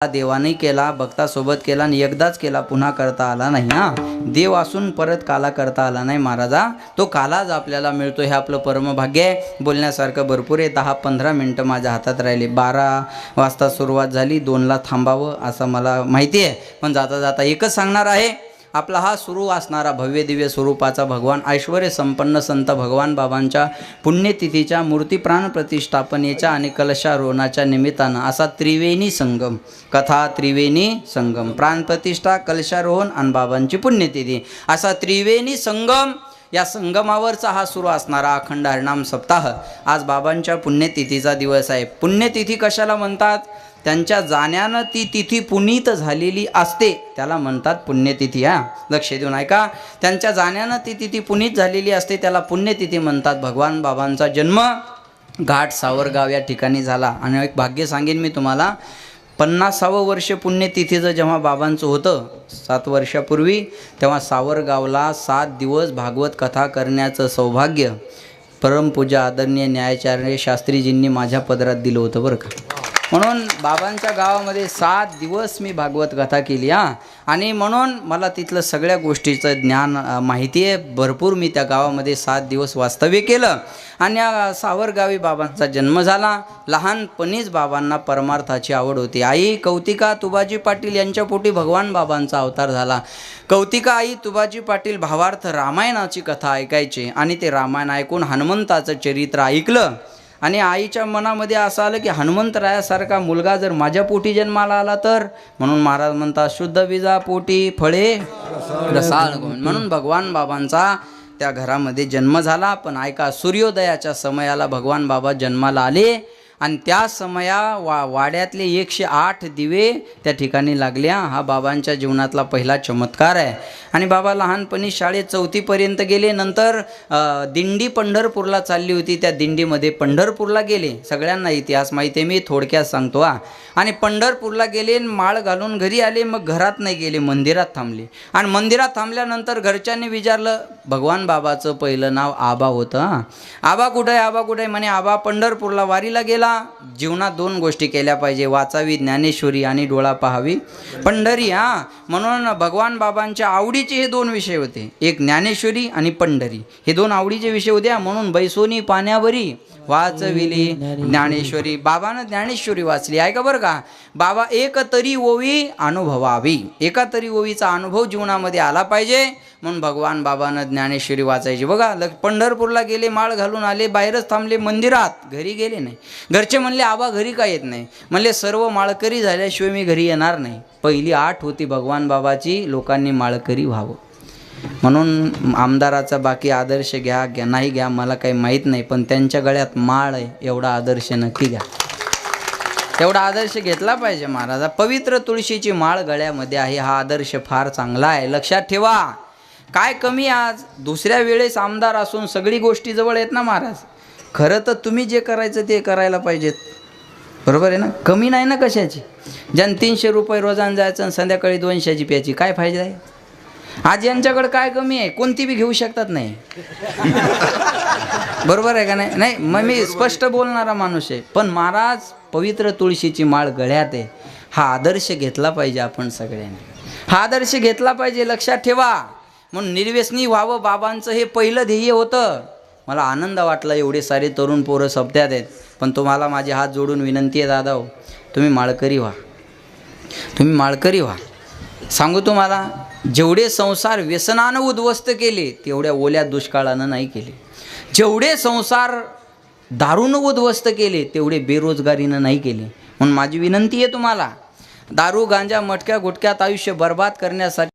देवाने केला, भक्तासोबत केला आणि एकदाच केला, पुन्हा करता आला नाही. हा, देव असून परत काला करता आला नाही महाराजा. तो कालाच आपल्याला मिळतो, हे आपलं परमभाग्य आहे. बोलण्यासारखं भरपूर आहे. 10-15 मिनटं माझ्या हातात राहिले. 12 वाजता सुरुवात झाली, 2ला थांबावं असं मला माहिती आहे. पण जाता जाता एकच सांगणार आहे, आपला हा सुरू असणारा भव्य दिव्य स्वरूपाचा भगवान ऐश्वर्य संपन्न संत भगवान बाबांच्या पुण्यतिथीच्या मूर्ती प्राण प्रतिष्ठापनेच्या आणि कलशारोहणाच्या निमित्तानं असा त्रिवेणी संगम, कथा त्रिवेणी संगम, प्राणप्रतिष्ठा, कलशारोहण आणि बाबांची पुण्यतिथी, असा त्रिवेणी संगम, या संगमावरचा हा सुरू असणारा अखंड हरिनाम सप्ताह आज बाबांच्या पुण्यतिथीचा दिवस आहे. पुण्यतिथी कशाला म्हणतात? त्यांच्या जाण्यानं ती तिथी पुनीत झालेली असते, त्याला म्हणतात पुण्यतिथी. हा, लक्ष देऊन ऐका. त्यांच्या जाण्यानं ती तिथी पुनीत झालेली असते, त्याला पुण्यतिथी म्हणतात. भगवान बाबांचा जन्म घाट सावरगाव या ठिकाणी झाला. आणि एक भाग्य सांगेन मी तुम्हाला, 50वं वर्ष पुण्यतिथीचं जेव्हा बाबांचं होतं 7 वर्षापूर्वी, तेव्हा सावरगावला 7 दिवस भागवत कथा करण्याचं सौभाग्य परमपूजा आदरणीय न्यायाचार्य शास्त्रीजींनी माझ्या पदरात दिलं होतं बरं का. म्हणून बाबांच्या गावामध्ये 7 दिवस मी भागवत कथा केली. हा, आणि म्हणून मला तिथलं सगळ्या गोष्टीचं ज्ञान माहिती आहे भरपूर. मी त्या गावामध्ये 7 दिवस वास्तव्य केलं आणि सावरगावी बाबांचा जन्म झाला. लहानपणीच बाबांना परमार्थाची आवड होती. आई कौतिका तुबाजी पाटील यांच्या पोटी भगवान बाबांचा अवतार झाला. कौतिका आई तुबाजी पाटील भावार्थ रामायणाची कथा ऐकायचे आणि ते रामायण ऐकून हनुमंताचं चरित्र ऐकलं आणि आईच्या मनामध्ये असं आलं की हनुमंतरायासारखा मुलगा जर माझ्या पोटी जन्माला आला तर, म्हणून महाराज म्हणतात शुद्ध बीजा पोटी फळे रसाळ. म्हणून भगवान बाबांचा त्या घरामध्ये जन्म झाला. पण ऐका, सूर्योदयाच्या समयाला भगवान बाबा जन्माला आले आणि त्या वाड्यातले 108 दिवे त्या ठिकाणी लागले. हा बाबांच्या जीवनातला पहिला चमत्कार आहे. आणि बाबा लहानपणी शाळेत 4थीपर्यंत गेले. नंतर दिंडी पंढरपूरला चालली होती, त्या दिंडीमध्ये पंढरपूरला गेले. सगळ्यांना इतिहास माहिती आहे, मी थोडक्यात सांगतो. आणि पंढरपूरला गेले, माळ घालून घरी आले. मग घरात नाही गेले, मंदिरात थांबले. आणि मंदिरात थांबल्यानंतर घरच्यांनी विचारलं, भगवान बाबाचं पहिलं नाव आबा होतं. आबा कुठं आहे, आबा कुठं आहे? म्हणे आबा पंढरपूरला वारीला गेला. जीवनात 2 गोष्टी केल्या पाहिजे, वाचावी ज्ञानेश्वरी आणि डोळा पाहावी पंढरी. हा, म्हणून भगवान बाबांच्या आवडीचे हे 2 विषय होते, एक ज्ञानेश्वरी आणि पंढरी. हे 2 आवडीचे विषय होते. म्हणून बैसोनी पाण्यावरी वाचविली ज्ञानेश्वरी. बाबानं ज्ञानेश्वरी वाचली. ऐका बरं का, बाबा एक तरी ओवी अनुभवावी, एका तरी ओवीचा अनुभव जीवनामध्ये आला पाहिजे, म्हणून भगवान बाबानं ज्ञानेश्वरी वाचायची. बघा, पंढरपूरला गेले, माळ घालून आले, बाहेरच थांबले मंदिरात, घरी गेले नाही. घरचे म्हणले आबा घरी का येत नाही? म्हणले सर्व माळकरी झाल्याशिवाय मी घरी येणार नाही. पहिली आठ होती भगवान बाबाची, लोकांनी माळकरी व्हावं. म्हणून आमदाराचा बाकी आदर्श घ्या नाही घ्या मला काही माहीत नाही, पण त्यांच्या गळ्यात माळ आहे एवढा आदर्श नक्की घ्या. एवढा आदर्श घेतला पाहिजे महाराजा. पवित्र तुळशीची माळ गळ्यामध्ये आहे, हा आदर्श फार चांगला आहे. लक्षात ठेवा. काय कमी आज? दुसऱ्या वेळेस आमदार असून सगळी गोष्टी जवळ आहेत ना महाराज. खरं तर तुम्ही जे करायचं ते करायला पाहिजेत, बरोबर आहे ना? कमी नाही ना कशाची. ज्यानं 300 रुपये रोजानं जायचं आणि संध्याकाळी 200ची प्यायची, काय फायदा आहे? आज यांच्याकडे काय कमी आहे? कोणती बी घेऊ शकतात नाही. बरोबर आहे का नाही? नाही, मग मी स्पष्ट बोलणारा माणूस आहे. पण महाराज पवित्र तुळशीची माळ गळ्यात आहे, हा आदर्श घेतला पाहिजे आपण सगळ्यांनी. हा आदर्श घेतला पाहिजे, लक्षात ठेवा. म्हणून निर्व्यसनी व्हावं बाबांचं हे पहिलं ध्येय होतं. मला आनंद वाटला, एवढे सारे तरुण पोरं सप्त्यात आहेत. पण तुम्हाला माझे हात जोडून विनंती आहे दादा, तुम्ही माळकरी व्हा, तुम्ही माळकरी व्हा. सांगू तुम्हाला, जेवढे संसार व्यसनानं उद्ध्वस्त केले तेवढ्या ओल्या दुष्काळानं नाही केले. जेवढे संसार दारूनं उद्ध्वस्त केले तेवढे बेरोजगारीनं नाही केले. म्हणून माझी विनंती आहे तुम्हाला, दारू गांजा मटक्या गुटक्यात आयुष्य बर्बाद करण्यासाठी